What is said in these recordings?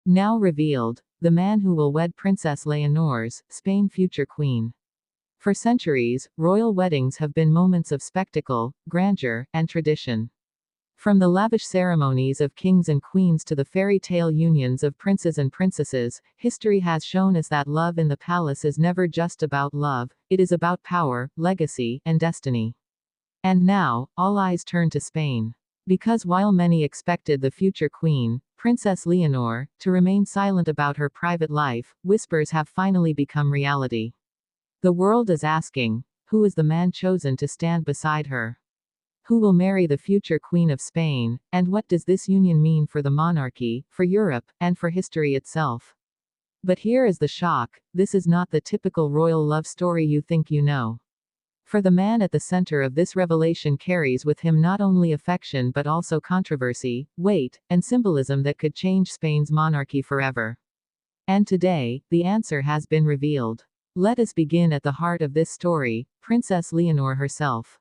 Now revealed, the man who will wed Princess Leonor's, Spain future queen. For centuries, royal weddings have been moments of spectacle, grandeur, and tradition. From the lavish ceremonies of kings and queens to the fairy tale unions of princes and princesses, history has shown us that love in the palace is never just about love, it is about power, legacy, and destiny. And now, all eyes turn to Spain. Because while many expected the future queen, Princess Leonor, to remain silent about her private life, whispers have finally become reality. The world is asking, who is the man chosen to stand beside her? Who will marry the future Queen of Spain, and what does this union mean for the monarchy, for Europe, and for history itself? But here is the shock, this is not the typical royal love story you think you know. For the man at the center of this revelation carries with him not only affection but also controversy, weight, and symbolism that could change Spain's monarchy forever. And today, the answer has been revealed. Let us begin at the heart of this story, Princess Leonor herself.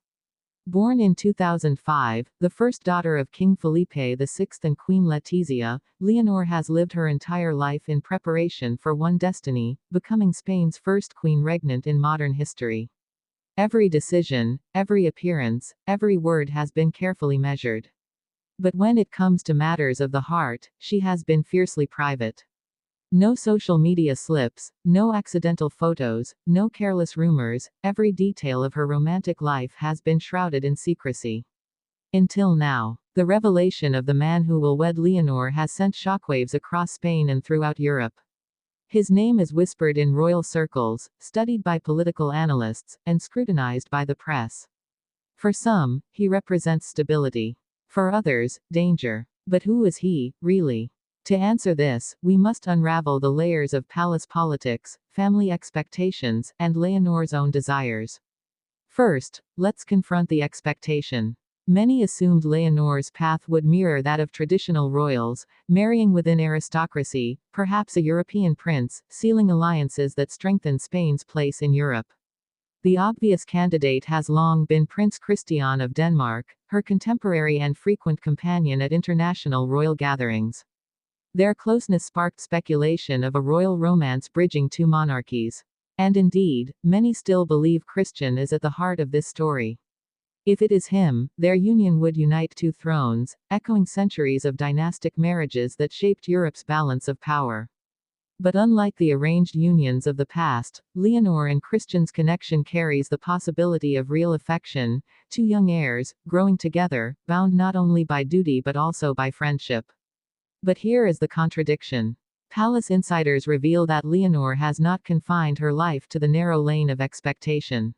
Born in 2005, the first daughter of King Felipe VI and Queen Letizia, Leonor has lived her entire life in preparation for one destiny, becoming Spain's first queen regnant in modern history. Every decision, every appearance, every word has been carefully measured. But when it comes to matters of the heart, she has been fiercely private. No social media slips, no accidental photos, no careless rumors, every detail of her romantic life has been shrouded in secrecy. Until now, the revelation of the man who will wed Leonor has sent shockwaves across Spain and throughout Europe. His name is whispered in royal circles, studied by political analysts, and scrutinized by the press. For some, he represents stability. For others, danger. But who is he, really? To answer this, we must unravel the layers of palace politics, family expectations, and Leonor's own desires. First, let's confront the expectation. Many assumed Leonor's path would mirror that of traditional royals, marrying within aristocracy, perhaps a European prince, sealing alliances that strengthen Spain's place in Europe. The obvious candidate has long been Prince Christian of Denmark, her contemporary and frequent companion at international royal gatherings. Their closeness sparked speculation of a royal romance bridging two monarchies. And indeed, many still believe Christian is at the heart of this story. If it is him, their union would unite two thrones, echoing centuries of dynastic marriages that shaped Europe's balance of power. But unlike the arranged unions of the past, Leonor and Christian's connection carries the possibility of real affection, two young heirs, growing together, bound not only by duty but also by friendship. But here is the contradiction. Palace insiders reveal that Leonor has not confined her life to the narrow lane of expectation.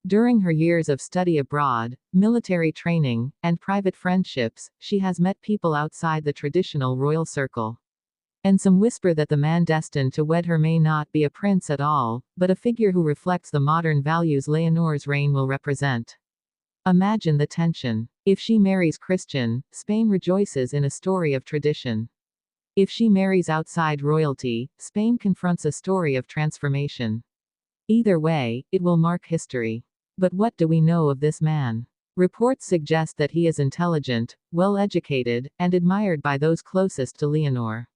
During her years of study abroad, military training, and private friendships, she has met people outside the traditional royal circle. And some whisper that the man destined to wed her may not be a prince at all, but a figure who reflects the modern values Leonor's reign will represent. Imagine the tension. If she marries Christian, Spain rejoices in a story of tradition. If she marries outside royalty, Spain confronts a story of transformation. Either way, it will mark history. But what do we know of this man? Reports suggest that he is intelligent, well-educated, and admired by those closest to Leonor.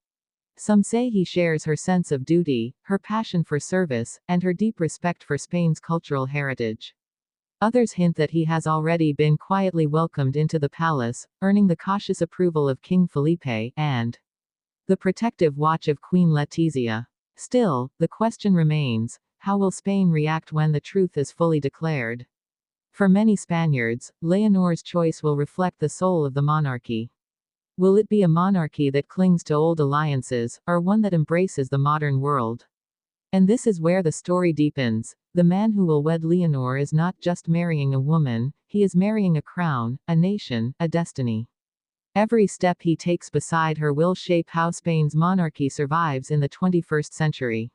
Some say he shares her sense of duty, her passion for service, and her deep respect for Spain's cultural heritage. Others hint that he has already been quietly welcomed into the palace, earning the cautious approval of King Felipe, and the protective watch of Queen Letizia. Still, the question remains, how will Spain react when the truth is fully declared? For many Spaniards, Leonor's choice will reflect the soul of the monarchy. Will it be a monarchy that clings to old alliances, or one that embraces the modern world? And this is where the story deepens. The man who will wed Leonor is not just marrying a woman, he is marrying a crown, a nation, a destiny. Every step he takes beside her will shape how Spain's monarchy survives in the 21st century.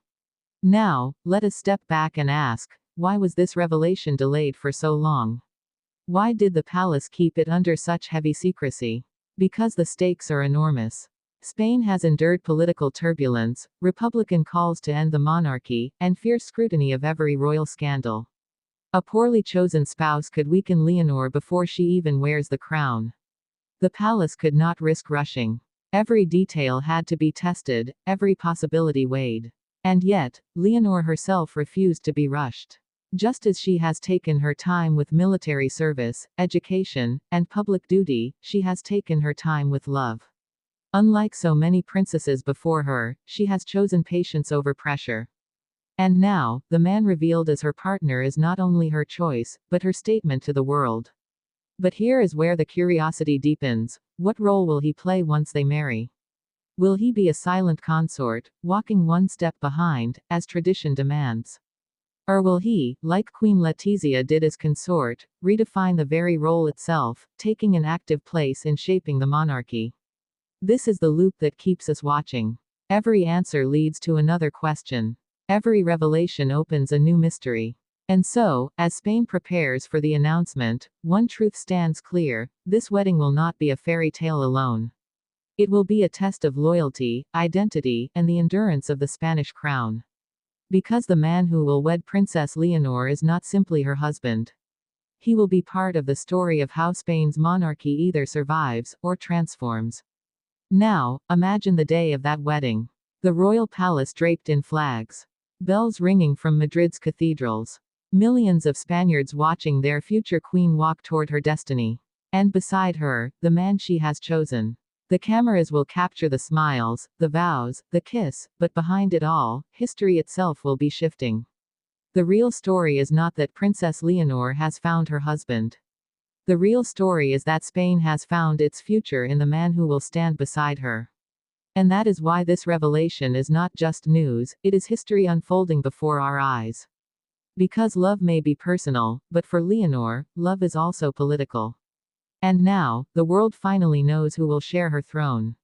Now, let us step back and ask, why was this revelation delayed for so long? Why did the palace keep it under such heavy secrecy? Because the stakes are enormous. Spain has endured political turbulence, Republican calls to end the monarchy, and fierce scrutiny of every royal scandal. A poorly chosen spouse could weaken Leonor before she even wears the crown. The palace could not risk rushing. Every detail had to be tested, every possibility weighed. And yet, Leonor herself refused to be rushed. Just as she has taken her time with military service, education, and public duty, she has taken her time with love. Unlike so many princesses before her, she has chosen patience over pressure. And now, the man revealed as her partner is not only her choice, but her statement to the world. But here is where the curiosity deepens. What role will he play once they marry? Will he be a silent consort, walking one step behind, as tradition demands? Or will he, like Queen Letizia did as consort, redefine the very role itself, taking an active place in shaping the monarchy? This is the loop that keeps us watching. Every answer leads to another question. Every revelation opens a new mystery. And so, as Spain prepares for the announcement, one truth stands clear: this wedding will not be a fairy tale alone. It will be a test of loyalty, identity, and the endurance of the Spanish crown. Because the man who will wed Princess Leonor is not simply her husband. He will be part of the story of how Spain's monarchy either survives or transforms. Now, imagine the day of that wedding. The royal palace draped in flags. Bells ringing from Madrid's cathedrals. Millions of Spaniards watching their future queen walk toward her destiny. And beside her, the man she has chosen. The cameras will capture the smiles, the vows, the kiss, but behind it all, history itself will be shifting. The real story is not that Princess Leonor has found her husband. The real story is that Spain has found its future in the man who will stand beside her. And that is why this revelation is not just news, it is history unfolding before our eyes. Because love may be personal, but for Leonor, love is also political. And now, the world finally knows who will share her throne.